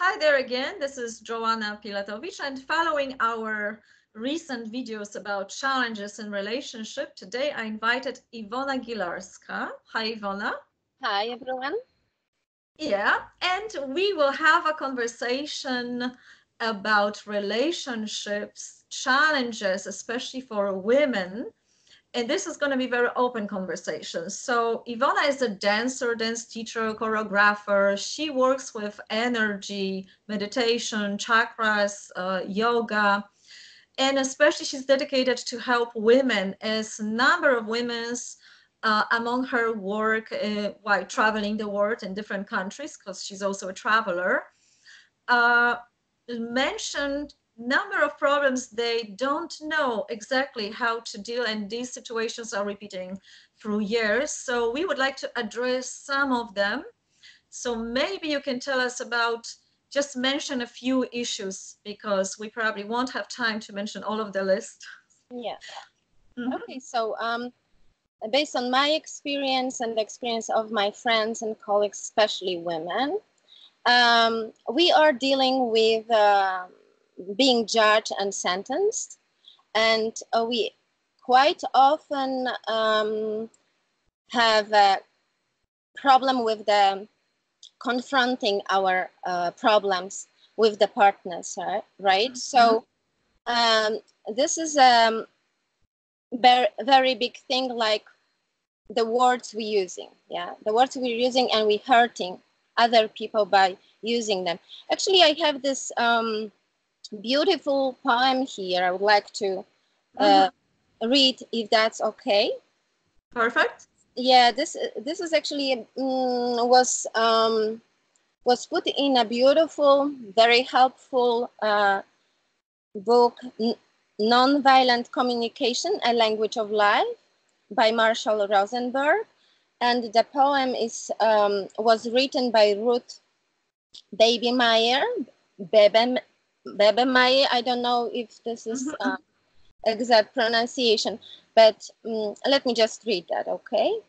Hi there again, this is Joanna Pilatovic, and following our recent videos about challenges in relationship, today I invited Iwona Gilarska. Hi Iwona. Hi, everyone. Yeah, and we will have a conversation about relationships, challenges, especially for women. And this is going to be very open conversation. So Iwona is a dancer, dance teacher, choreographer. She works with energy, meditation, chakras, yoga, and especially she's dedicated to help women, as a number of women's among her work while traveling the world in different countries, because she's also a traveler, uh, mentioned number of problems they don't know exactly how to deal, and these situations are repeating through years. So we would like to address some of them. So maybe you can tell us about, just mention a few issues, because we probably won't have time to mention all of the list. Yeah. Mhm. Okay. So, based on my experience and the experience of my friends and colleagues, especially women, we are dealing with being judged and sentenced, and we quite often have a problem with the confronting our problems with the partners, right? So, um, this is very big thing, like the words we're using. Yeah, the words we're using, and we're hurting other people by using them. Actually, I have this beautiful poem here I would like to Mhm. read, if that's okay. Perfect. Yeah, this is actually was put in a beautiful, very helpful book, Nonviolent Communication, A Language of Life, by Marshall Rosenberg. And the poem was written by Ruth Baby Meyer. Bebe Meyer. I don't know if this is Mhm. exact pronunciation, but let me just read that, okay?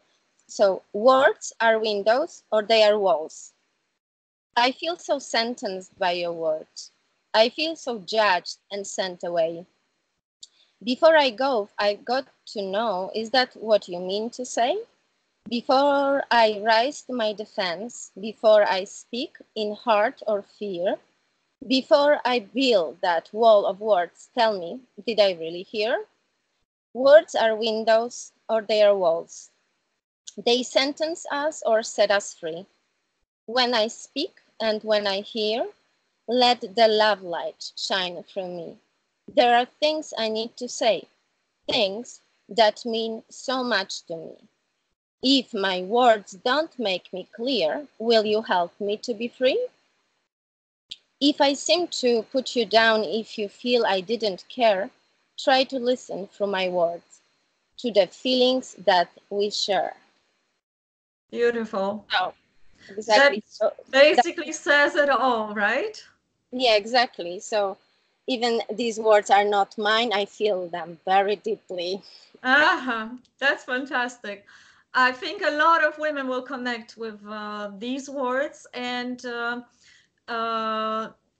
So, words are windows or they are walls. I feel so sentenced by your words. I feel so judged and sent away. Before I go, I got to know, is that what you mean to say? Before I rise to my defense, before I speak in heart or fear, before I build that wall of words, tell me, did I really hear? Words are windows or they are walls. They sentence us or set us free. When I speak and when I hear, let the love light shine through me. There are things I need to say, things that mean so much to me. If my words don't make me clear, will you help me to be free? If I seem to put you down, if you feel I didn't care, try to listen through my words to the feelings that we share. Beautiful. So, That exactly. So, basically says it all, right? yeah, exactly. So, even these words are not mine, I feel them very deeply. That's fantastic. I think a lot of women will connect with these words. And uh,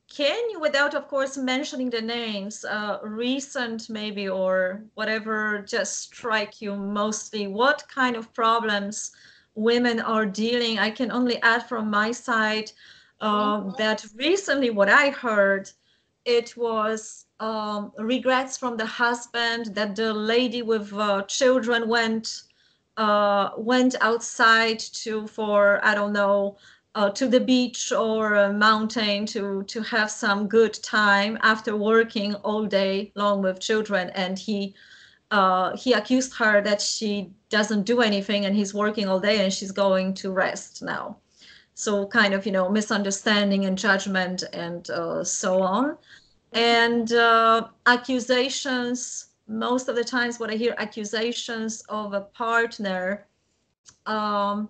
can you, without of course mentioning the names, recent maybe or whatever, just strike you mostly? What kind of problems women are dealing? I can only add from my side Mhm. that recently what I heard, it was regrets from the husband that the lady with children went outside to, for I don't know, to the beach or a mountain to have some good time after working all day long with children, and he accused her that she doesn't do anything and he's working all day and she's going to rest now. So kind of, misunderstanding and judgment and so on. And accusations, most of the times what I hear, accusations of a partner, um,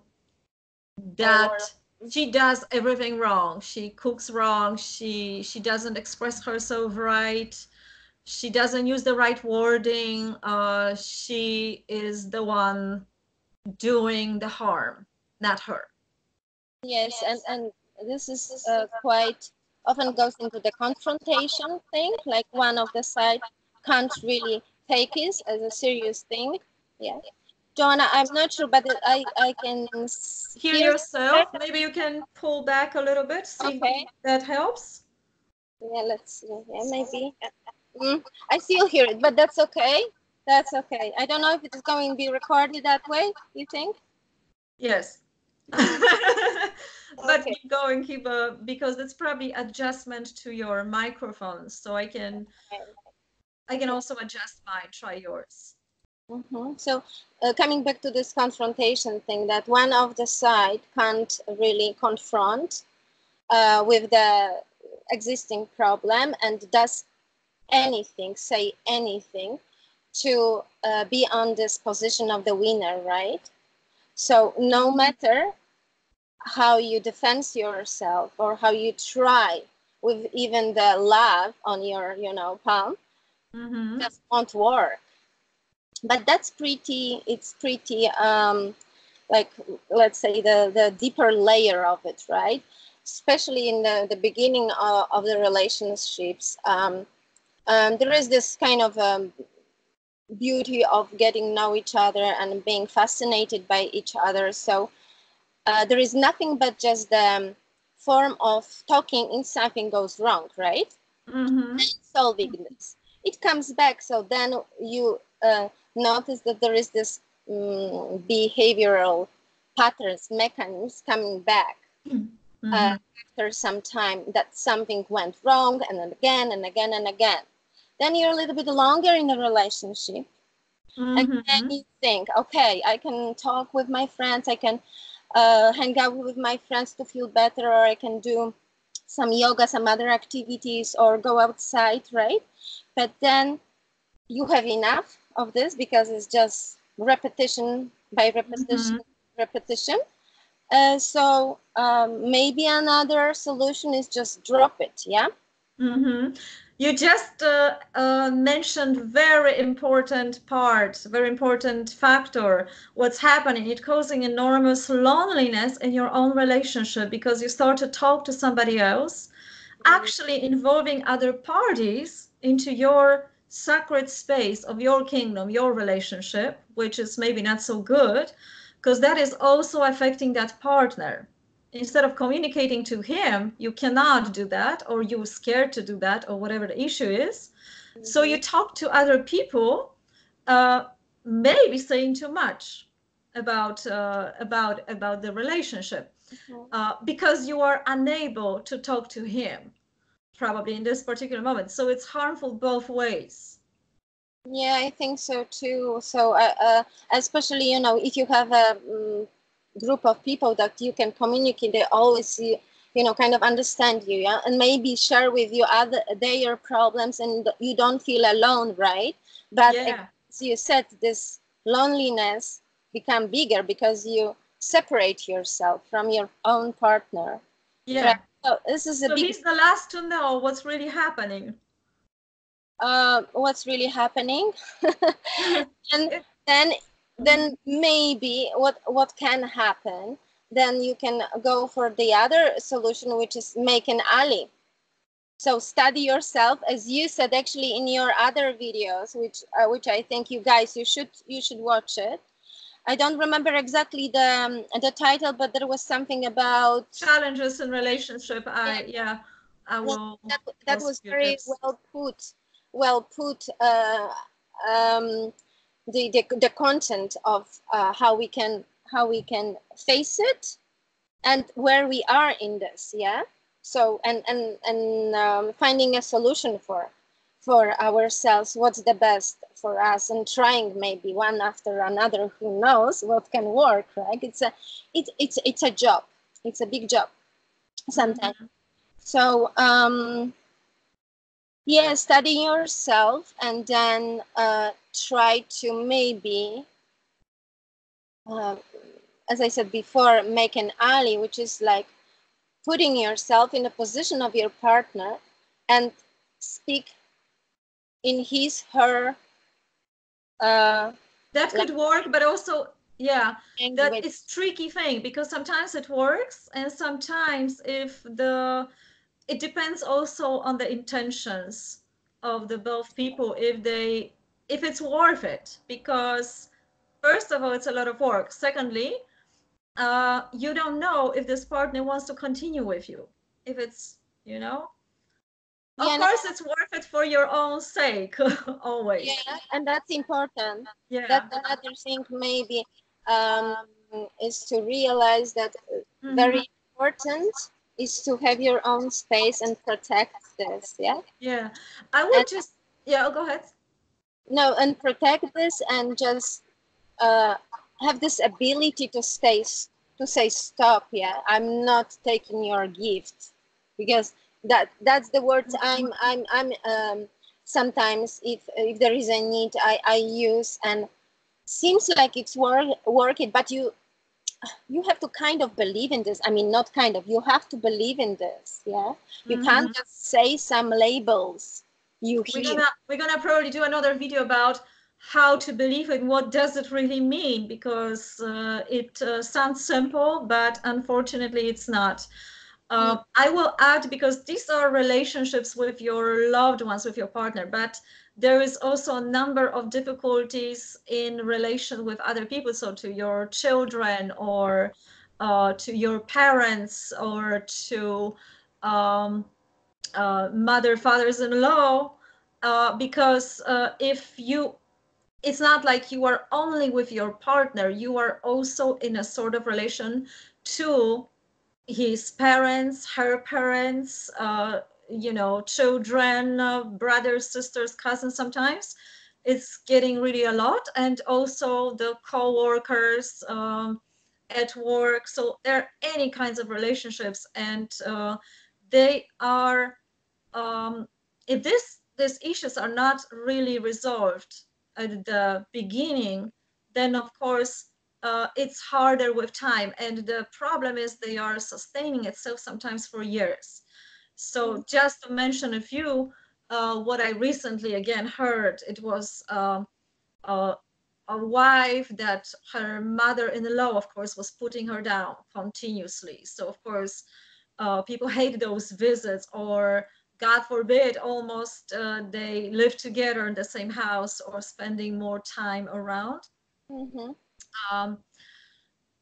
Or that she does everything wrong. She cooks wrong, she doesn't express herself right, she doesn't use the right wording, she is the one doing the harm, not her. yes, and this is quite. often goes into the confrontation thing, like one of the side can't really take it as a serious thing. Yeah. Joanna, I'm not sure, but I can Hear hear. yourself. Maybe you can pull back a little bit, see if Okay. that helps. Yeah, let's see. Yeah, maybe. I still hear it, but that's okay. That's okay. I don't know if it's going to be recorded that way, you think? Yes. Mm, But okay. keep going, because it's probably adjustment to your microphone. So I can also adjust mine. Try yours. So coming back to this confrontation thing, that one of the side can't really confront with the existing problem and does anything, say anything to be on this position of the winner, right? So no matter how you defend yourself or how you try with even the love on your, palm, just won't work. But that's pretty, it's pretty, like, let's say the deeper layer of it, right? Especially in the beginning of the relationships. There is this kind of beauty of getting know each other and being fascinated by each other. So there is nothing but just the form of talking in something goes wrong, right? Solving this. It comes back. So then you notice that there is this behavioral patterns, mechanisms coming back after some time that something went wrong, and then again and again and again. Then you're a little bit longer in the relationship, and then you think, okay, I can talk with my friends, I can hang out with my friends to feel better, or I can do some yoga, some other activities, or go outside, right? But then you have enough of this because it's just repetition by repetition, repetition. So maybe another solution is just drop it, yeah? You just mentioned very important part, very important factor. What's happening? It's causing enormous loneliness in your own relationship because you start to talk to somebody else, actually involving other parties into your sacred space of your kingdom, your relationship, which is maybe not so good, because that is also affecting that partner. Instead of communicating to him, you cannot do that, or you're scared to do that, or whatever the issue is. So you talk to other people, uh, maybe saying too much about the relationship, because you are unable to talk to him, probably in this particular moment. So it's harmful both ways. Yeah, I think so too. So, especially, if you have a group of people that you can communicate, they always, kind of understand you, yeah, and maybe share with you their problems, and you don't feel alone, right? But Yeah. as you said, this loneliness become bigger because you separate yourself from your own partner, right? Yeah. So this is a So big he's the last to know what's really happening. what's really happening. And then maybe what can happen, then you can go for the other solution, which is make an ally. So study yourself, as you said actually in your other videos, which I think you should watch it. I don't remember exactly the title, but there was something about Challenges in relationship. I will that post was few very tips. well put the content of how we can face it and where we are in this, yeah. So and finding a solution for ourselves, what's the best for us, and trying maybe one after another, who knows what can work, right? It's a job, it's a big job sometimes. So yeah, study yourself, and then try to maybe uh, as I said before, make an ally, which is like putting yourself in the position of your partner and speak in his, her That could work, but also, yeah, that language. is tricky thing because sometimes it works, and sometimes if the it depends also on the intentions of the both people, if it's worth it, because first of all, it's a lot of work. Secondly, you don't know if this partner wants to continue with you. If it's, of Yeah, course, it's worth it for your own sake, always. yeah, and that's important. That's Yeah. another thing maybe um, is to realize that Hmm. very important is to have your own space and protect this, yeah? Yeah. I And would just, yeah, go ahead. no, and protect this and just uh, have this ability to to say stop, yeah? I'm not taking your gift, because that's the words I'm sometimes if there is a need I use, and seems like it's working, but you have to kind of believe in this. I mean, not kind of, you have to believe in this, yeah? You can't Hmm. just say some labels you We're hear. gonna we're gonna probably do another video about how to believe it, what does it really mean, because it sounds simple, but unfortunately it's not. Mm, I will add, because these are relationships with your loved ones, with your partner, but there is also a number of difficulties in relation with other people. So to your children, or to your parents, or to um, mother, fathers-in-law, because if you, it's not like you are only with your partner, you are also in a sort of relation to his parents, her parents, children, brothers, sisters, cousins. Sometimes it's getting really a lot, and also the co-workers, at work. So there are any kinds of relationships, and they are, um, if these issues are not really resolved at the beginning, then of course it's harder with time. And the problem is they are sustaining itself sometimes for years. mm, So just to mention a few, what I recently again heard, it was a, a wife that her mother-in-law, of course, was putting her down continuously. So of course, people hate those visits, or God forbid, almost they live together in the same house or spending more time around. mhm. Um,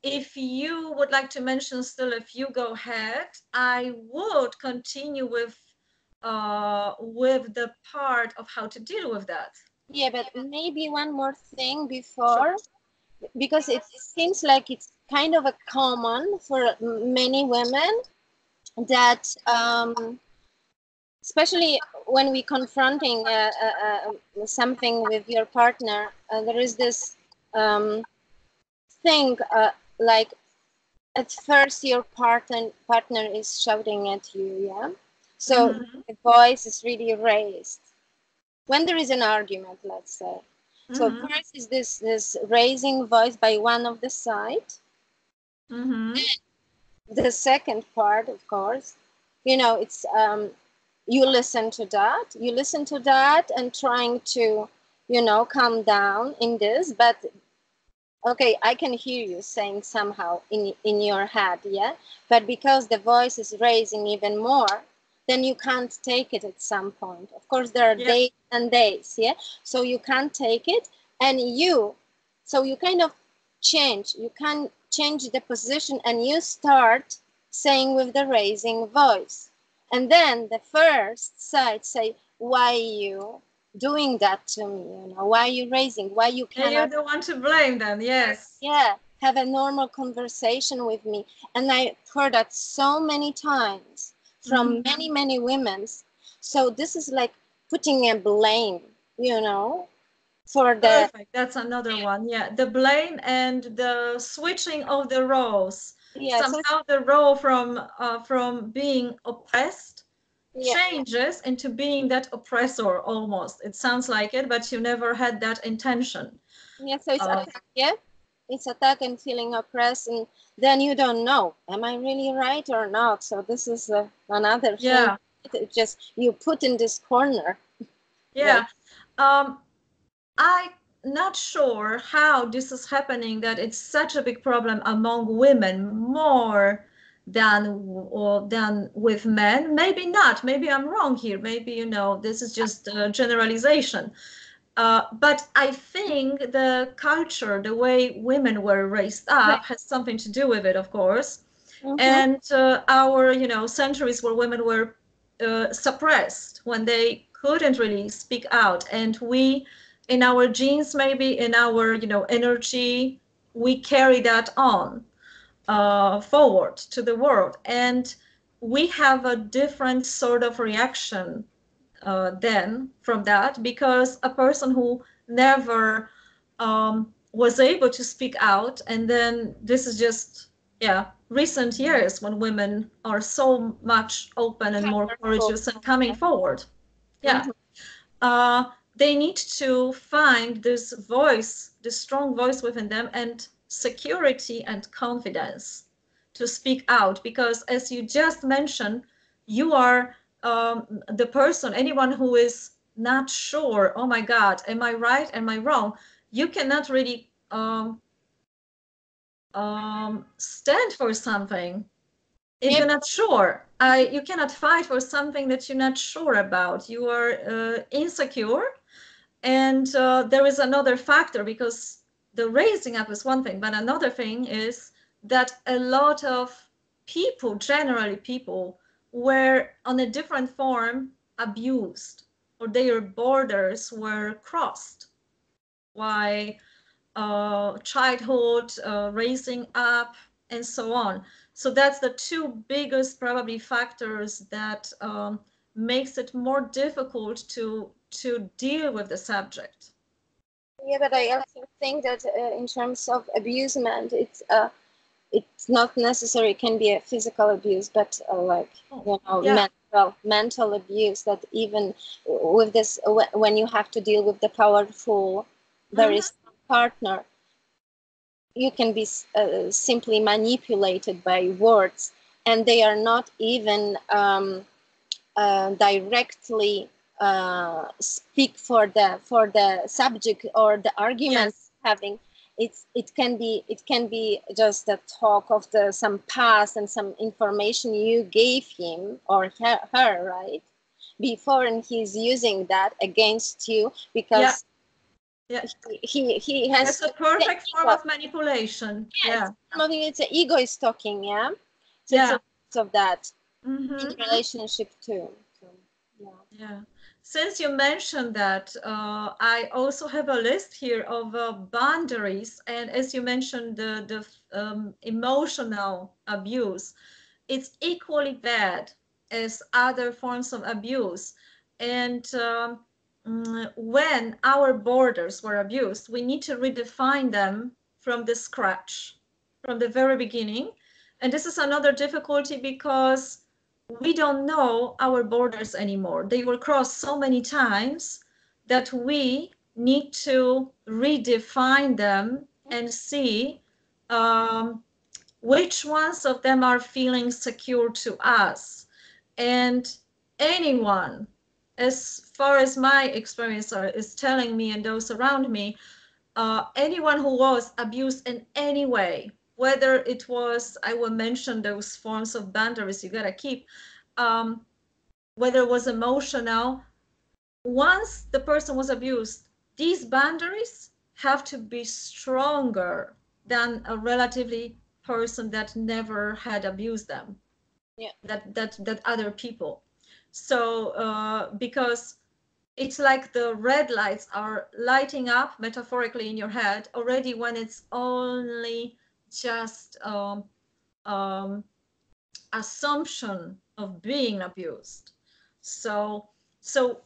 if you would like to mention still, if you go ahead, I would continue with the part of how to deal with that. Yeah, but maybe one more thing Sure. before, because it seems like it's kind of a common for many women that especially when we confronting something with your partner, there is this thing like at first your partner is shouting at you, yeah, so Mm-hmm. the voice is really raised when there is an argument, let's say. So Mm-hmm. first is this raising voice by one of the side. Mm-hmm. The second part, of course, it's you listen to that and trying to calm down in this, but okay, I can hear you saying somehow in your head, yeah, but because the voice is raising even more, then you can't take it at some point. Of course, there are Yeah. days and days, yeah, so you can't take it, and so you kind of you can change the position, and you start saying with the raising voice, and then the first side say, why you doing that to me, why you raising, why you And you're cannot, the one to blame then, yes. yeah, have a normal conversation with me. And I heard that so many times Mm-hmm. from many women. So this is like putting a blame, for the, Perfect. That's another one. Yeah, the blame and the switching of the roles. yeah, so Somehow the role from being oppressed yeah, changes into being that oppressor almost. It sounds like it, but you never had that intention. yeah, so it's Uh, attack, yeah, it's attack and feeling oppressed, and then you don't know, am I really right or not? So this is another thing. yeah, It just you put in this corner, yeah. like, Um, I'm not sure how this is happening, that it's such a big problem among women more than with men. Maybe not. Maybe I'm wrong here. Maybe, you know, this is just a generalization. But I think the culture, the way women were raised up, has something to do with it, of course. Mm-hmm. And our, you know, centuries where women were suppressed, when they couldn't really speak out, and we, in our genes, maybe in our, you know, energy, we carry that on forward to the world, and we have a different sort of reaction then from that, because a person who never was able to speak out, and then this is just, yeah, recent years when women are so much open and more Powerful. courageous and coming forward. Yeah. Mm-hmm. uh, they need to find this voice, this strong voice within them, and security and confidence to speak out. Because, as you just mentioned, you are the person, anyone who is not sure, oh my God, am I right? Am I wrong? You cannot really stand for something if Yep. you're not sure. You cannot fight for something that you're not sure about. You are insecure. And there is another factor, because the raising up is one thing, but another thing is that a lot of people, generally people, were on a different form abused, or their borders were crossed. Why childhood, raising up, and so on. So that's the two biggest probably factors that makes it more difficult to deal with the subject. Yeah, but I also think that in terms of abusement, it's not necessary. It can be a physical abuse, but like Oh, you know, yeah. mental abuse. That even with this, when you have to deal with the powerful, very Mm-hmm. strong partner, you can be simply manipulated by words, and they are not even directly speak for the subject or the argument Yes. having. It can be just the talk of the some past and some information you gave him or her, right, before, and he's using that against you Yeah. because Yeah. he has That's a the perfect form ego. of manipulation. Yeah, Yeah. it's the ego is talking. Yeah, so it's a Yeah. lot of that in Mm-hmm. relationship too. So, yeah. Yeah. Since you mentioned that, I also have a list here of boundaries. And as you mentioned, the emotional abuse, it's equally bad as other forms of abuse. And when our borders were abused, we need to redefine them from the scratch, from the very beginning. And this is another difficulty, because we don't know our borders anymore. They were crossed so many times that we need to redefine them and see um, which ones of them are feeling secure to us. And anyone, as far as my experience is telling me and those around me, anyone who was abused in any way, whether it was, I will mention those forms of boundaries you gotta keep, um, whether it was emotional, once the person was abused, these boundaries have to be stronger than a relatively person that never had abused them, Yeah. that other people. So because it's like the red lights are lighting up metaphorically in your head already when it's only just um, assumption of being abused. So, so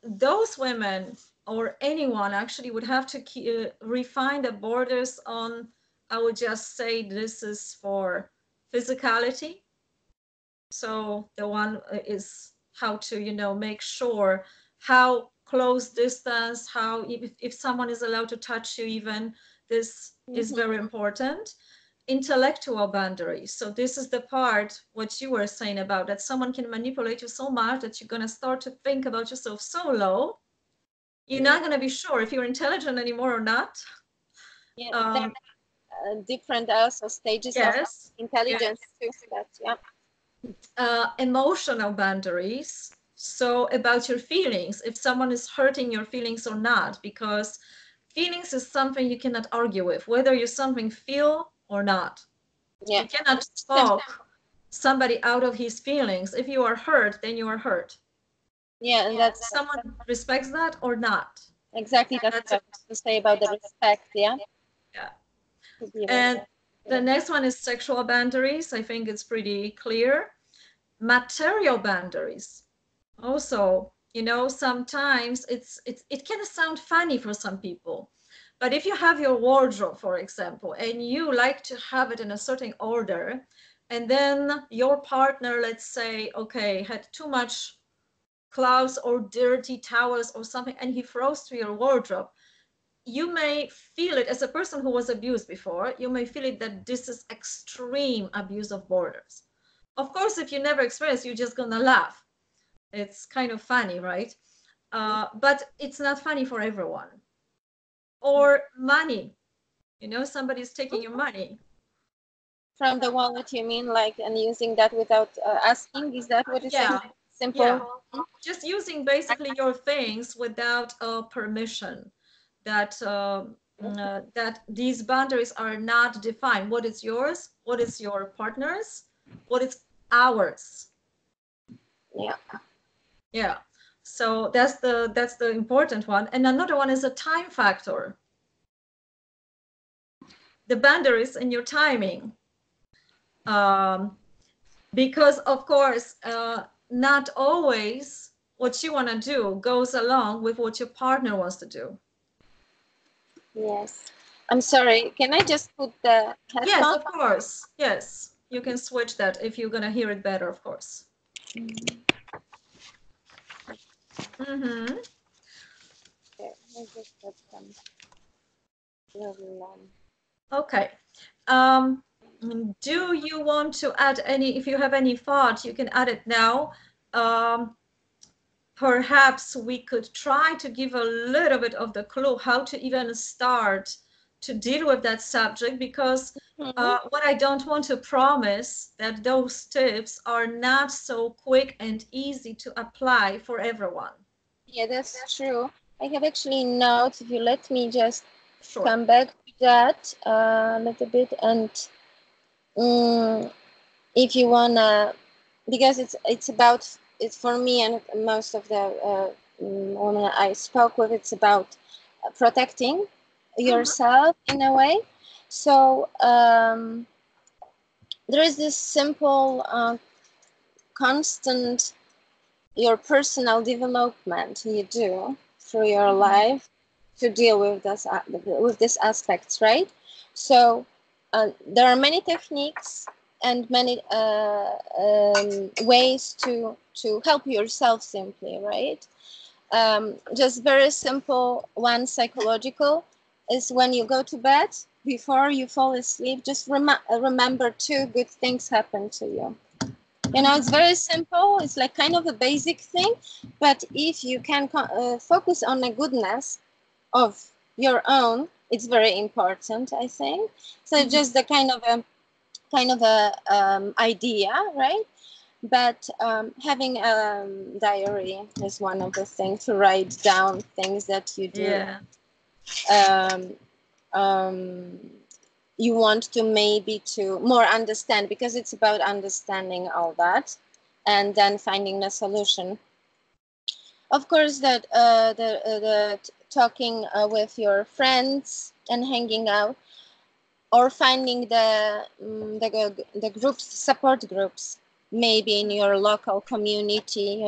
those women or anyone actually would have to refine the borders on, I would just say this is for physicality. So the one is how to, you know, make sure how close distance, how if someone is allowed to touch you even, this is Mm-hmm. very important. Intellectual boundaries. So this is the part what you were saying about that someone can manipulate you so much that you're gonna start to think about yourself so low. You're Yeah. not gonna be sure if you're intelligent anymore or not. Yeah. Um, different also stages of Yes. intelligence too. But yeah. Emotional boundaries. So about your feelings, if someone is hurting your feelings or not, because feelings is something you cannot argue with, whether you something feel or not. Yeah. You cannot talk somebody out of his feelings. If you are hurt, then you are hurt. Yeah, and that's Someone respects that or not. exactly that's That's what I it. want to say about the respect. Yeah. Yeah. To be And respected. the next one is sexual boundaries. I think it's pretty clear. Material boundaries. Also, sometimes it can sound funny for some people, but if you have your wardrobe, for example, and you like to have it in a certain order, and then your partner, let's say, okay, had too much clothes or dirty towels or something, and he throws to your wardrobe, you may feel it, as a person who was abused before, you may feel it that this is extreme abuse of borders. Of course, if you never experience, you're just gonna laugh. It's kind of funny, right? But it's not funny for everyone. Or money, somebody's taking your money. From the wallet, you mean, like, and using that without asking? Is that what you're saying? Yeah, yeah. Simple. Just using basically your things without permission. That these boundaries are not defined. What is yours? What is your partner's? What is ours? Yeah. Yeah. So that's the important one. And another one is a time factor. The boundaries in your timing. Because of course, not always what you want to do goes along with what your partner wants to do. Yes. I'm sorry. Can I just put the Yes, headphone? of course. Yes, you can switch that if you're gonna hear it better, of course. Mm-hmm. Okay, I just got some little, Okay. Do you want to add any, if you have any thought, you can add it now. Um, Perhaps we could try to give a little bit of the clue how to even start to deal with that subject, because what I don't want to promise that those tips are not so quick and easy to apply for everyone. Yeah, that's true. I have actually notes. If you let me just Sure. come back to that a little bit, and um, if you wanna, because it's about, it's for me and most of the women I spoke with, it's about protecting yourself in a way. So there is this simple constant your personal development you do through your life to deal with these aspects, right? So there are many techniques and many ways to help yourself simply, right? Just very simple one, psychological, is when you go to bed, before you fall asleep, just remember two good things happen to you. It's very simple. It's like kind of a basic thing, but if you can focus on the goodness of your own, it's very important, I think. So just the kind of a idea, right? But having a diary is one of the things, to write down things that you do. Yeah. Um, um, you want to maybe to more understand, because it's about understanding all that and then finding a solution. Of course, that the talking with your friends and hanging out, or finding the groups, support groups, maybe in your local community,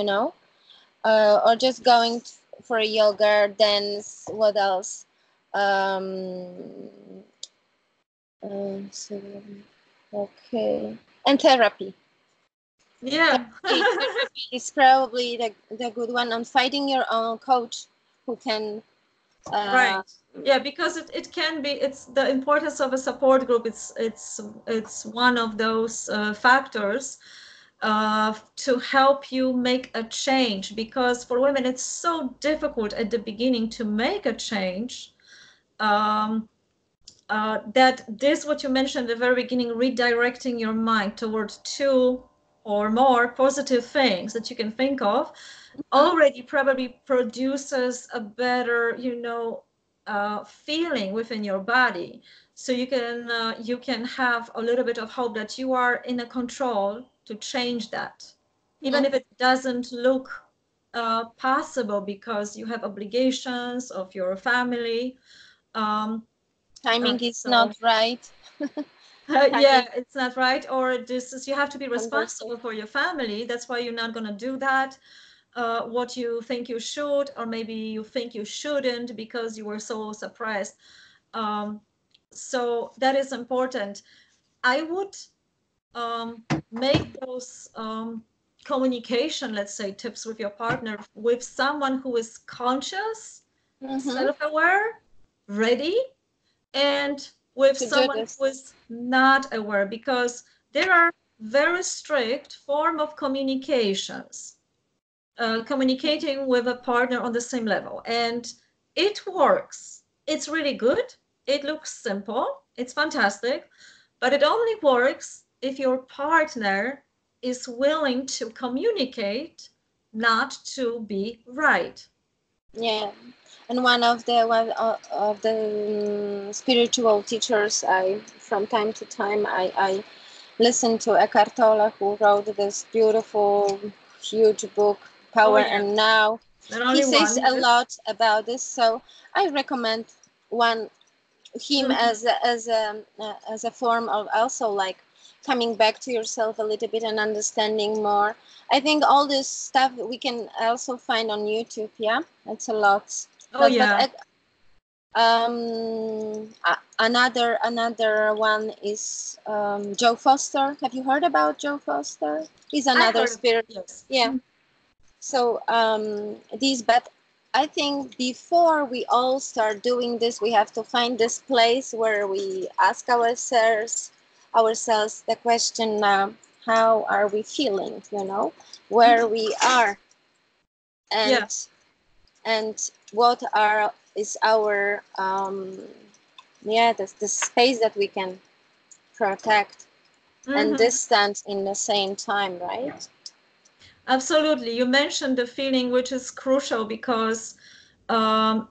or just going for yoga, dance, what else? Um, so, okay, and therapy. Yeah. Therapy is probably the good one, and finding your own coach who can. Right. Yeah, because it can be, it's the importance of a support group. It's one of those factors to help you make a change, because for women it's so difficult at the beginning to make a change. Um, that this, what you mentioned at the very beginning, redirecting your mind towards two or more positive things that you can think of, already probably produces a better, feeling within your body. So you can have a little bit of hope that you are in a control to change that, even if it doesn't look possible because you have obligations of your family. Um, Timing is so not right. yeah, Timing it's not right, or this is, you have to be conversation. responsible for your family. That's why you're not going to do that. What you think you should, or maybe you think you shouldn't because you were so suppressed. Um, so that is important. I would make those communication, let's say, tips with your partner with someone who is conscious, self-aware, ready, and with To do someone this. who is not aware, because there are very strict form of communications, communicating with a partner on the same level, and it works. It's really good. It looks simple. It's fantastic, but it only works if your partner is willing to communicate, not to be right. Yeah, and one of the spiritual teachers, I from time to time I listen to Eckhart Tolle, who wrote this beautiful, huge book, Oh Power yeah, and Now. not He only says one, a yes. lot about this, so I recommend one him Mhm. as a form of also like coming back to yourself a little bit and understanding more. I think all this stuff we can also find on YouTube. Yeah, it's a lot. Oh But yeah. another one is Joe Foster. Have you heard about Joe Foster? He's I another heard of, spirit. yes. Yeah. So these, but I think before we all start doing this, we have to find this place where we ask ourselves the question: how are we feeling? You know, where Mhm. we are, Yeah. and what are is our yeah, the space that we can protect and Hmm. distance in the same time, right? Absolutely. You mentioned the feeling, which is crucial because um,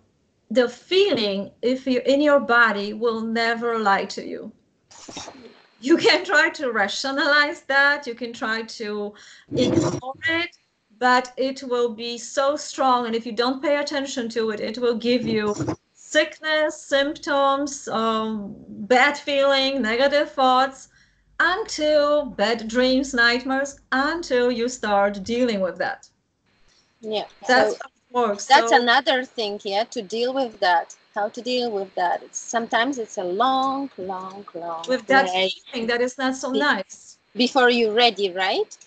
the feeling, if you in your body, will never lie to you. You can try to rationalize that, you can try to ignore it, but it will be so strong. And if you don't pay attention to it, it will give you sickness, symptoms, bad feeling, negative thoughts, until bad dreams, nightmares, until you start dealing with that. Yeah. That's So how it works. that's So another thing, yeah, to deal with that. How to deal with that? Sometimes it's a long with that way feeling, that is not so be, nice. before you're ready, right?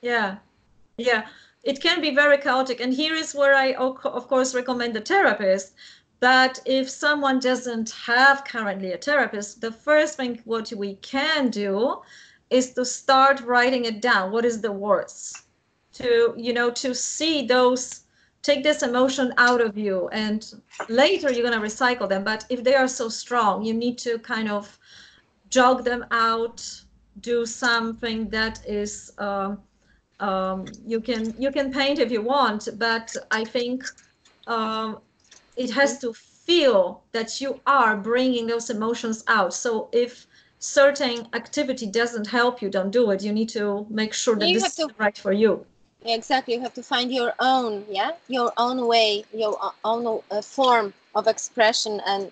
Yeah. Yeah, it can be very chaotic. And here is where I, of course, recommend a therapist. But if someone doesn't have currently a therapist, the first thing what we can do is to start writing it down. What is the words? To see those, take this emotion out of you, and later you're going to recycle them. But if they are so strong, you need to kind of jog them out, do something that is you can paint if you want, but I think um, it has to feel that you are bringing those emotions out. So if certain activity doesn't help you, don't do it. You need to make sure that You this have is to right for you. exactly. You have to find your own, yeah, your own way, your own form of expression and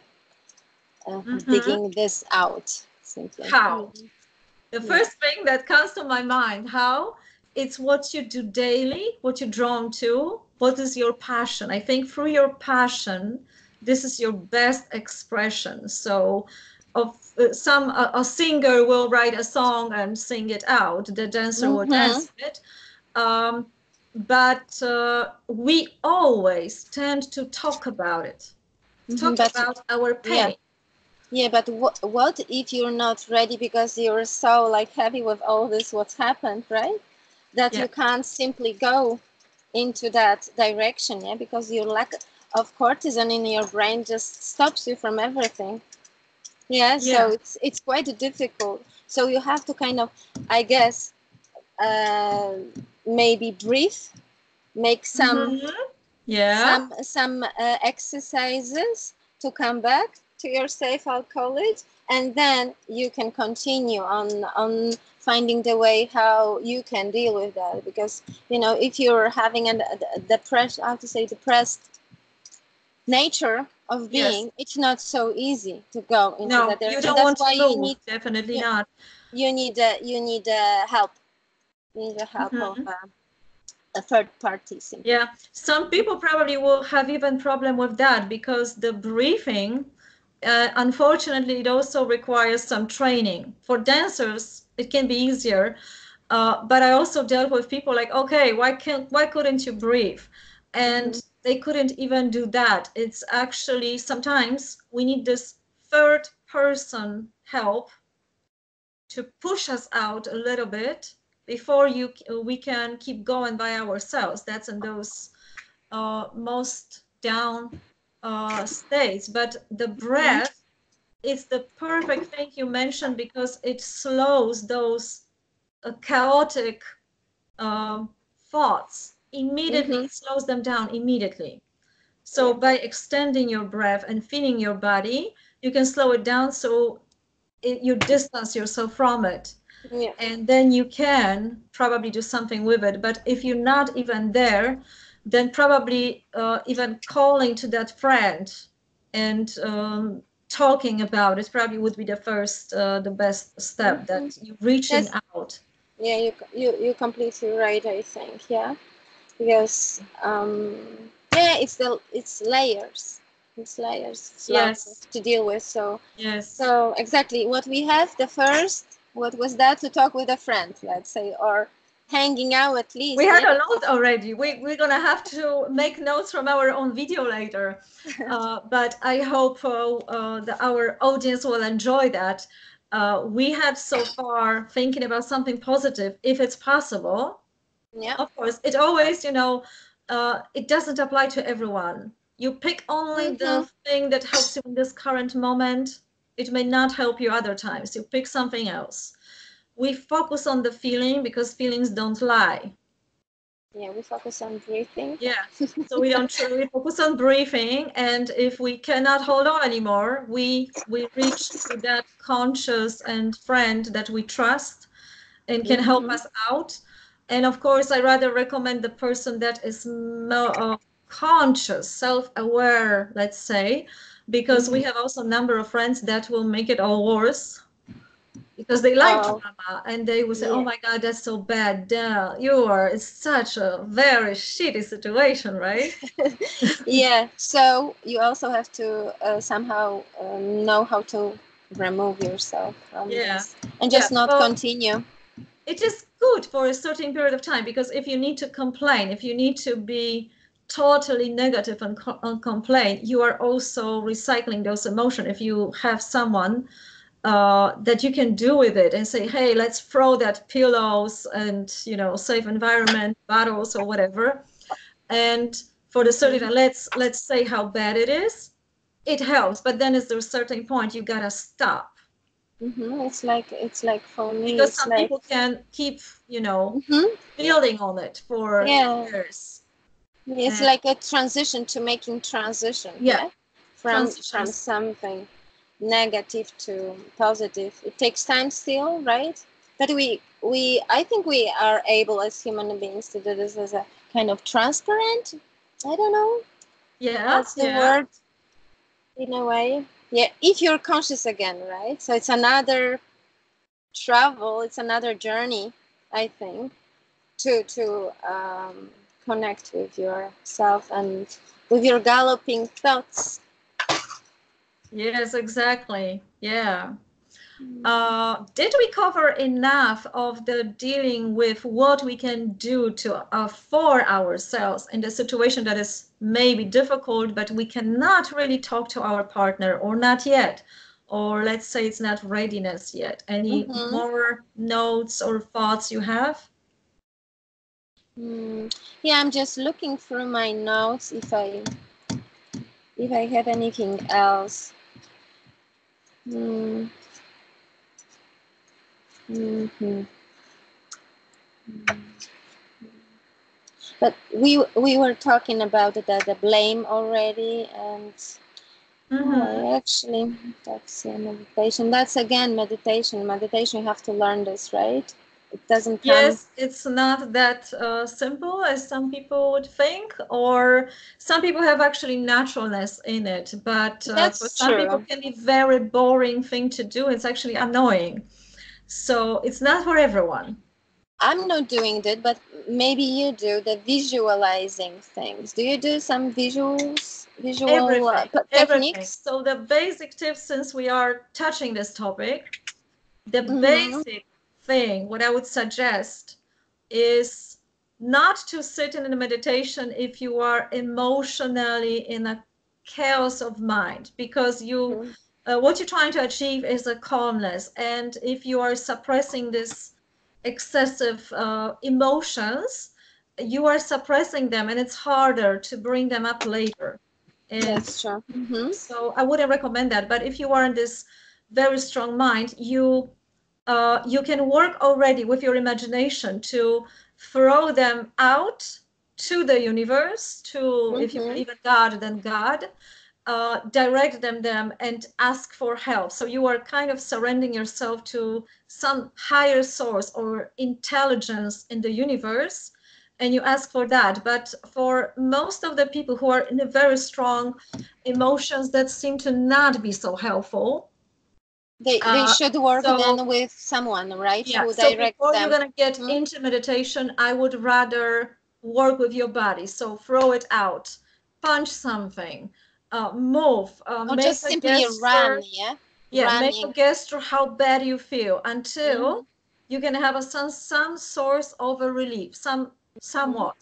Hmm. digging this out. Simply. How? The Yeah. first thing that comes to my mind, how? It's what you do daily, what you're drawn to, what is your passion. I think through your passion, this is your best expression. So, of a singer will write a song and sing it out. The dancer will Mm-hmm. dance it. Um, but we always tend to talk about it, Mm-hmm. talk But about our yeah. pain. Yeah, but what if you're not ready because you're so like heavy with all this what's happened, right? That Yeah. you can't simply go into that direction, yeah, because your lack of cortisol in your brain just stops you from everything. Yeah, Yeah. so it's quite difficult. So you have to kind of, I guess, uh, maybe breathe, make Mm-hmm. Yeah. some exercises to come back to yourself, I'll call it, and then you can continue on finding the way how you can deal with that. Because if you're having a depression, I have to say depressed nature of Yes. being, it's not so easy to go into No, that you direction. don't That's want why to move. Definitely you, not. you need help. You need the help of Mhm. a third party simply. Yeah, some people probably will have even problem with that because the briefing, unfortunately, it also requires some training. For dancers, it can be easier, but I also dealt with people like, okay, why couldn't you brief? And Hmm. they couldn't even do that. It's actually sometimes we need this third person help to push us out a little bit before we can keep going by ourselves. That's in those most down states. But the Hmm. breath is the perfect thing you mentioned because it slows those chaotic um, thoughts immediately. Hmm. It slows them down immediately. So Yeah. by extending your breath and feeling your body, you can slow it down so you distance yourself from it, Yeah. and then you can probably do something with it. But if you're not even there, then probably even calling to that friend and talking about it probably would be the best step, Hmm. that you're reaching Yes. out. Yeah. You completely right. I think. Yeah. Because yeah, it's layers. It's layers. It's lots Yes, to deal with. So yes. so exactly what we have. The first, what was that? To talk with a friend, let's say, or hanging out at We least. had Yeah. a lot already. We're gonna have to make notes from our own video later. But I hope our audience will enjoy that. We had so far thinking about something positive, if it's possible. Yeah. Of course, it always, it doesn't apply to everyone. You pick only Hmm. the thing that helps you in this current moment. It may not help you other times. You pick something else. We focus on the feeling because feelings don't lie. Yeah. We focus on breathing. Yeah. So we don't we focus on breathing, and if we cannot hold on anymore, we reach to that conscious and friend that we trust and can help Hmm. us out. And of course, I rather recommend the person that is more conscious, self-aware, let's say, because we Hmm. have also a number of friends that will make it all worse because they like Oh, drama and they will say, "Oh yeah. my God, that's so bad. Duh, it's such a very shitty situation, right?" Yeah. So you also have to somehow know how to remove yourself from Yeah. this and Yeah. just not Well, continue. it is good for a certain period of time because if you need to complain, if you need to be totally negative and complain, you are also recycling those emotions. If you have someone that you can do with it and say, hey, let's throw that pillows and safe environment bottles or whatever, and for the certain, Hmm. let's say how bad it is, it helps. But then at a certain point, you gotta stop Hmm. It's like for me, because it's some like people can keep, hmm building on it for yeah, years. it's And like a transition to making transition. yeah, Yeah, from transitions. something negative to positive. It takes time still, right? But we I think we are able as human beings to do this as a kind of transparent. I don't know. Yeah, That's the yeah, word in a way. Yeah, if you're conscious again, right? So it's another travel. It's another journey. I think to connect with yourself and with your galloping thoughts. yes, exactly. Yeah. Did we cover enough of the dealing with what we can do to for ourselves in the situation that is maybe difficult, but we cannot really talk to our partner or not yet, or let's say it's not readiness yet? Any Mm-hmm. more notes or thoughts you have? Mm. Yeah, I'm just looking through my notes if I have anything else. Mm. Mm-hmm. But we were talking about the blame already, and Mm-hmm. actually that's meditation. That's again meditation. Meditation, you have to learn this, right? It doesn't come. Yes, it's not that simple as some people would think, or some people have actually naturalness in it. But for That's some people, true. it can be very boring thing to do. It's actually annoying. So it's not for everyone. I'm not doing that, but maybe you do the visualizing things. Do you do some visual Everything, everything. techniques? So the basic tips, since we are touching this topic, the Mm-hmm. basic thing, what I would suggest is not to sit in a meditation if you are emotionally in a chaos of mind, because you what you're trying to achieve is a calmness, and if you are suppressing this excessive emotions, you are suppressing them, and it's harder to bring them up later. And That's true. Mm-hmm. so I wouldn't recommend that. But if you are in this very strong mind, you can work already with your imagination to throw them out to the universe, to, if you Mm-hmm. believe in God, then God, direct them and ask for help. So you are kind of surrendering yourself to some higher source or intelligence in the universe, and you ask for that. But for most of the people who are in a very strong emotions, that seem to not be so helpful. They uh, should work so then with someone, right? yeah, Who so directs before you're them. gonna get Hmm. into meditation, I would rather work with your body. So throw it out, punch something, move, Or make just a simply run, gesture. yeah? Yeah, make a Running. gesture how bad you feel Mm-hmm. until you can have some source of a relief, Mm-hmm. somewhat.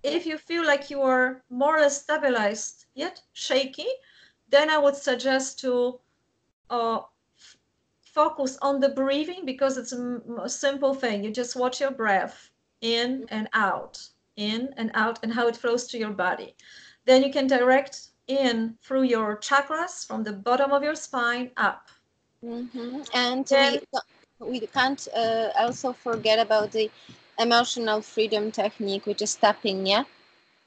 Yeah. If you feel like you are more or less stabilized yet shaky, then I would suggest to uh, focus on the breathing, because it's a simple thing. You just watch your breath in and out, and how it flows to your body. Then you can direct in through your chakras from the bottom of your spine up. Mm-hmm. And Then, we can't also forget about the emotional freedom technique, which is tapping, yeah?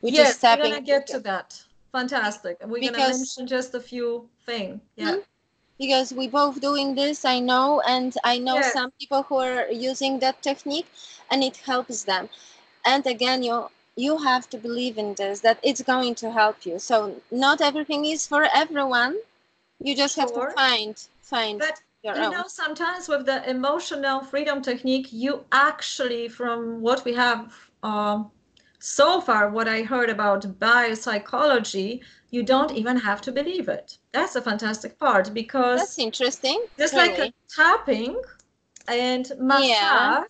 Which is yes, we're tapping gonna get to that. Fantastic. We're gonna because mention just a few things. Yeah. hmm, because we both doing this, I know, and I know Yes, some people who are using that technique, and it helps them. And again, you have to believe in this, that it's going to help you. So not everything is for everyone. You just have to sure. find But your you own. know, sometimes with the emotional freedom technique, you actually, from what we have so far, what I heard about biopsychology, you don't Mhm. even have to believe it. That's a fantastic part, That's because interesting, just like a really. tapping and Yeah.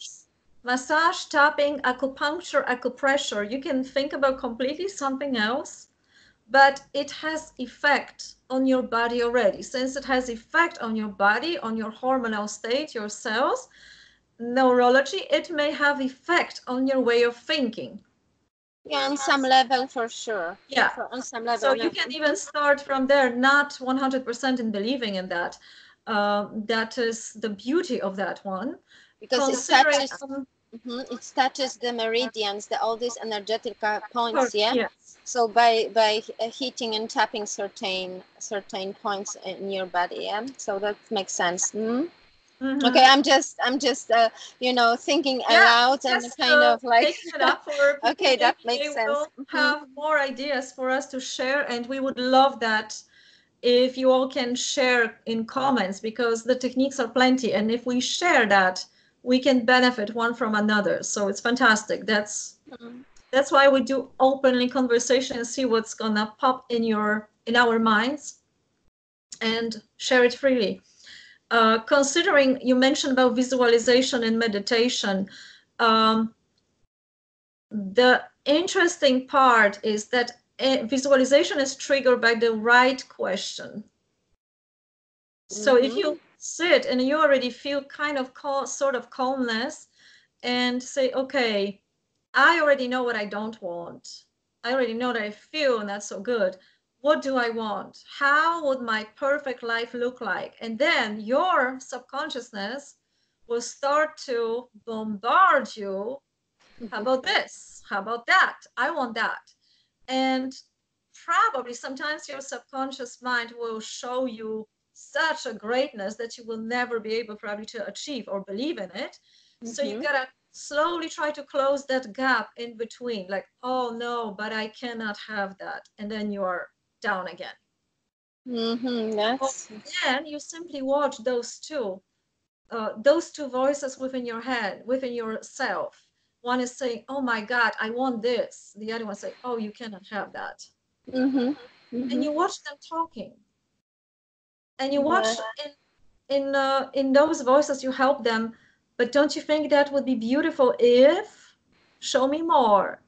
massage, tapping, acupuncture, acupressure, you can think about completely something else, but it has effect on your body already. Since it has effect on your body, on your hormonal state, your cells, neurology, it may have effect on your way of thinking. Yeah, on some level for sure. Yeah. For on some So level. you can even start from there, not 100% in believing in that. That is the beauty of that one. Because it Considering, touches it touches the meridians, the all these energetic points, yeah. yes, So by hitting and tapping certain points in your body, yeah. So that makes sense. Okay, mm-hmm. I'm just thinking Yeah, aloud and just kind of like making it up for people. okay, that Maybe they makes sense. will have more ideas for us to share, and we would love that if you all can share in comments, because the techniques are plenty, and if we share that, we can benefit one from another. So it's fantastic. Mhm. That's why we do openly conversation and see what's gonna pop in our minds, and share it freely. Considering you mentioned about visualization and meditation, um, the interesting part is that visualization is triggered by the right question. So if Mhm. you sit and you already feel kind of sort of calmness, and say, okay, I already know what I don't want. I already know that I feel not so good. what do I want? How would my perfect life look like? And then your subconsciousness will start to bombard you. How about this? How about that? I want that. And probably sometimes your subconscious mind will show you such a greatness that you will never be able probably to achieve or believe in it. So you gotta slowly try to close that gap in between, like, oh no, but I cannot have that. And then you are down again. Or That's then you simply watch those two voices within your head, within yourself. One is saying, oh my God, I want this. The other one say, oh, you cannot have that. And you watch them talking, and you yeah. watch in those voices, you help them. But don't you think that would be beautiful if, show me more?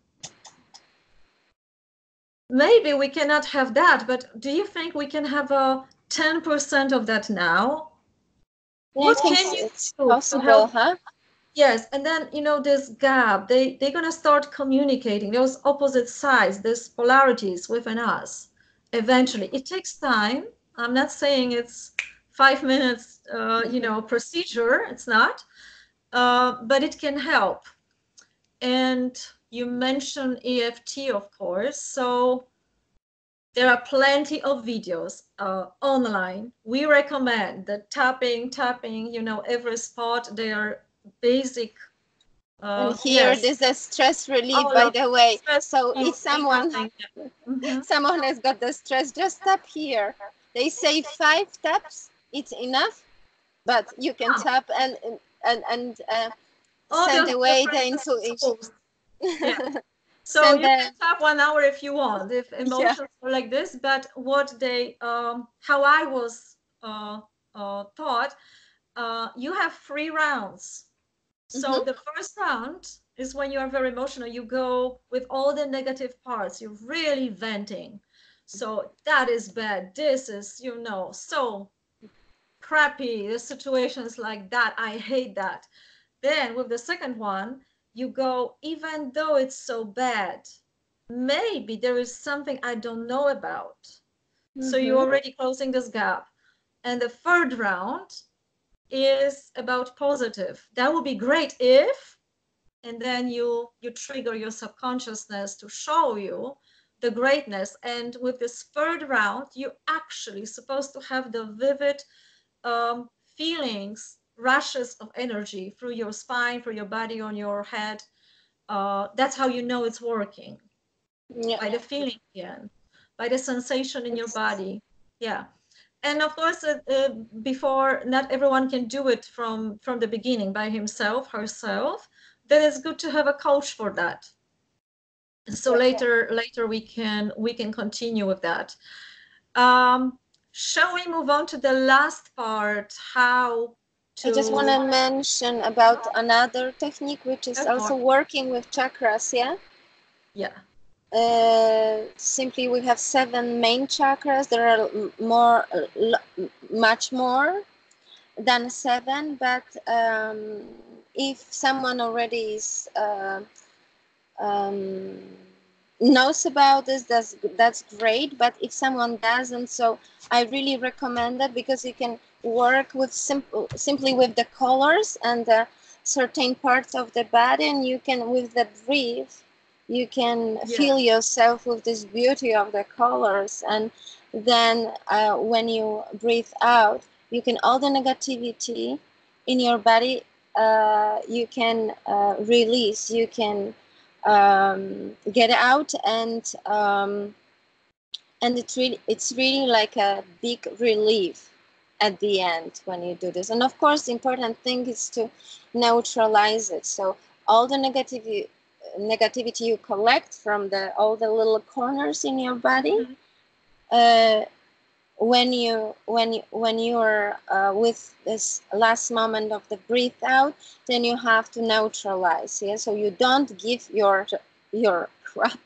Maybe we cannot have that, but do you think we can have a 10% of that now? Yeah, I What think can you it's do to possible, help? huh? Yes, and then this gap, they're gonna start communicating those opposite sides, these polarities within us. Eventually, it takes time. I'm not saying it's 5 minutes, procedure. It's not, but it can help. And you mentioned EFT, of course. So there are plenty of videos online. We recommend the tapping, every spot. They are basic. And here, Yes, this is stress relief, all by of the way. stress So relief, if someone everything. Hmm. someone has got the stress, just tap here. They say 5 taps, it's enough, but you can Yeah. tap and All send those away the different insulation. tools. Yeah. So Send you can the tap 1 hour if you want, if yeah. emotions are like this. But how I was taught, you have 3 rounds. So Mm-hmm. the first round is when you are very emotional. You go with all the negative parts. You're really venting. So that is bad. This is, so crappy. The situations like that. I hate that. Then with the second one, you go, even though it's so bad, maybe there is something I don't know about. So you're Mm-hmm. already closing this gap. And the third round is about positive. That would be great if, and then you trigger your subconsciousness to show you the greatness. And with this third round, you're actually supposed to have the vivid feelings, rushes of energy through your spine, through your body, on your head. That's how you know it's working, Yeah. by the feeling again, by the sensation in your It's, body. Yeah. And of course, before, not everyone can do it from the beginning by himself, herself. Then it's good to have a coach for that. So yeah. later we can continue with that. Um, shall we move on to the last part? How I just want to to mention about another technique which is have more? also working with chakras, yeah. Yeah. Simply, we have 7 main chakras. There are much more than 7, but if someone already is um, knows about this, that's great. But if someone doesn't, so I really recommend that, because you can work with simply with the colors and the certain parts of the body, and you can, with the breathe, you can Yeah. feel yourself with this beauty of the colors. And then when you breathe out, you can, all the negativity in your body, you can release, you can get out, and it's really like a big relief at the end when you do this. And of course, the important thing is to neutralize it. So all the negativity you collect from all the little corners in your body, Mhm. uh, when you're with this last moment of the breathe out, then you have to neutralize. Yeah, so you don't give your crap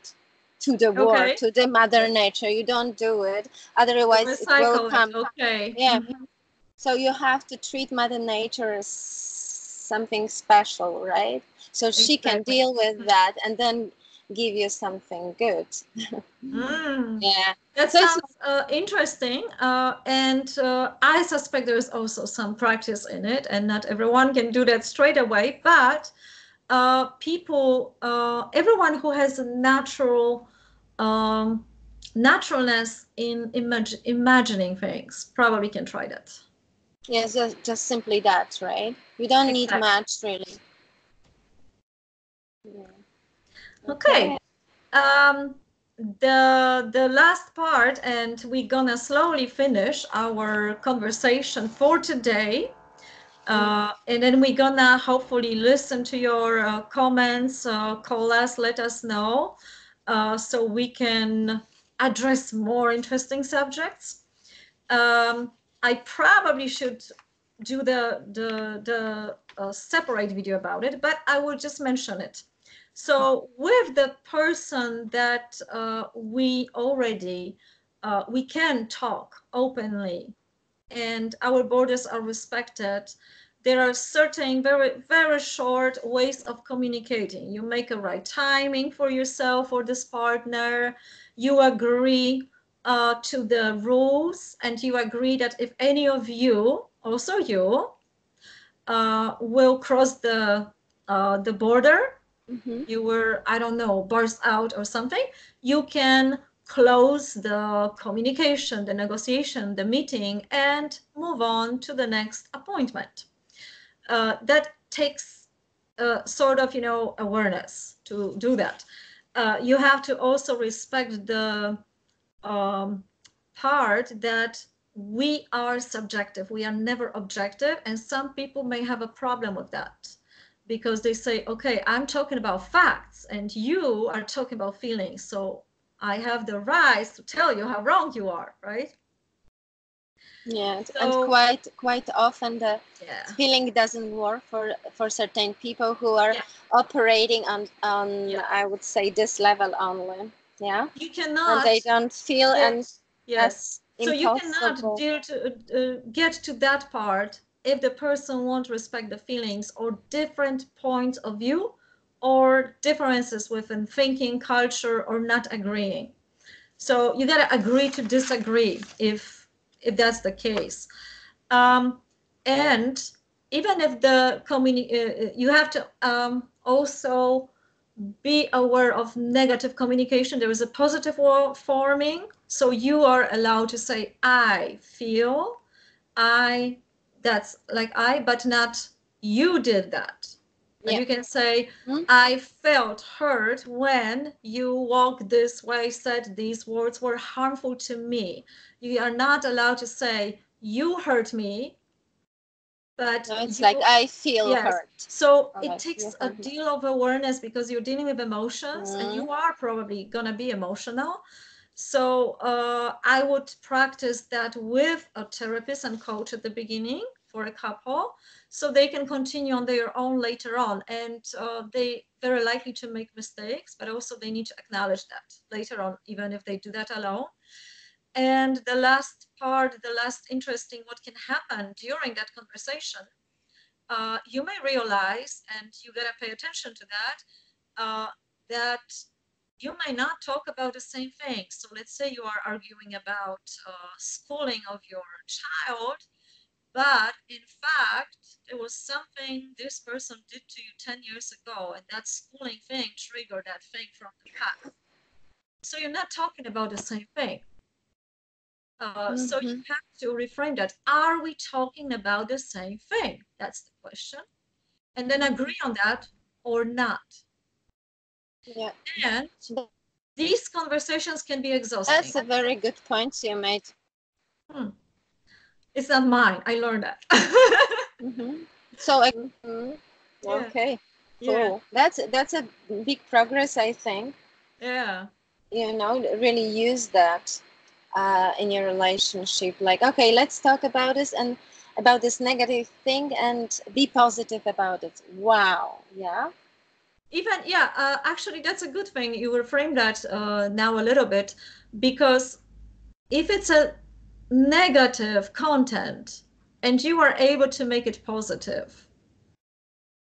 to the world, Okay. to the mother Okay. nature. You don't do it, You otherwise it will recycle it. come. Okay. Yeah, Mhm. so you have to treat mother nature as something special, right? So she can Exactly. deal with Mhm. that, and then give you something good. Yeah. That So it's sounds interesting, and I suspect there's also some practice in it, and not everyone can do that straight away. But everyone who has a naturalness in imagining things probably can try that. yes, just simply that, right? You don't need Exactly. much, really. Yeah. Okay. Okay. The last part, and we're gonna slowly finish our conversation for today. And then we're gonna hopefully listen to your comments, call us, let us know, so we can address more interesting subjects. I probably should do the separate video about it, but I will just mention it. So with the person that we can talk openly and our borders are respected, there are certain very, very short ways of communicating. You make a right timing for yourself or this partner. You agree to the rules, and you agree that if any of you, also you, will cross the border, you were, I don't know, burst out or something, you can close the communication, the negotiation, the meeting, and move on to the next appointment. That takes sort of, awareness to do that. You have to also respect the part that we are subjective, we are never objective, and some people may have a problem with that because they say, okay, I'm talking about facts and you are talking about feelings, so I have the right to tell you how wrong you are, right? Yeah, and So quite often the yeah, feeling doesn't work for certain people who are yeah, operating on yeah. I would say this level only. Yeah, You and cannot they don't feel get, and yes, as so you cannot impossible. deal to get to that part if the person won't respect the feelings or different points of view or differences within thinking, culture, or not agreeing. So you got to agree to disagree if that's the case. And even if you have to also be aware of negative communication. There is a positive forming, so you are allowed to say, I feel, I, that's like I, but not you did that. And Yeah. you can say, Hmm? I felt hurt when you walked this way, said these words were harmful to me. You are not allowed to say, you hurt me, but No, it's like you, I feel yes. hurt. So it Okay, you takes a hurt me. deal of awareness because you're dealing with emotions and Mm, you are probably gonna be emotional. So I would practice that with a therapist and coach at the beginning for a couple, so they can continue on their own later on. And they very likely to make mistakes, but also they need to acknowledge that later on, even if they do that alone. And the last part, the last interesting, what can happen during that conversation, you may realize, and you gotta pay attention to that, that you may not talk about the same thing. So let's say you are arguing about schooling of your child, but in fact, there was something this person did to you 10 years ago, and that schooling thing triggered that thing from the past. So you're not talking about the same thing. So you mm-hmm. have to reframe that. Are we talking about the same thing? That's the question. And then agree on that or not. Yeah. And Th- these conversations can be exhausting. That's a very good point you made. Hmm, it's not mine. I learned that. Mm-hmm. So, Yeah, okay, yeah, cool. That's a big progress, I think. yeah. You know, really use that in your relationship. Like, okay, let's talk about this and about this negative thing and be positive about it. Wow. Yeah. Even, yeah, actually, that's a good thing. You reframe that now a little bit, because if it's a negative content and you are able to make it positive,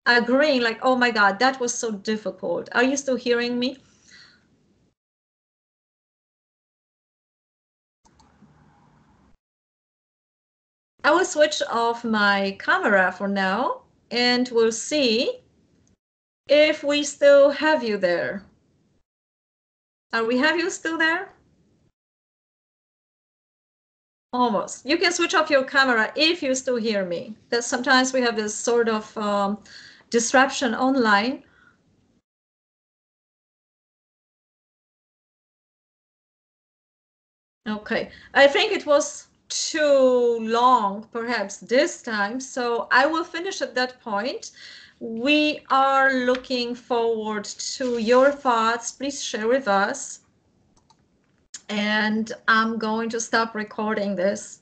agreeing like, oh my God, that was so difficult. Are you still hearing me? I will switch off my camera for now, and we'll see if we still have you there. Are we have you still there? Almost. You can switch off your camera if you still hear me. That sometimes we have this sort of disruption online. Okay, I think it was too long, perhaps this time, so I will finish at that point. We are looking forward to your thoughts. Please share with us. And I'm going to stop recording this.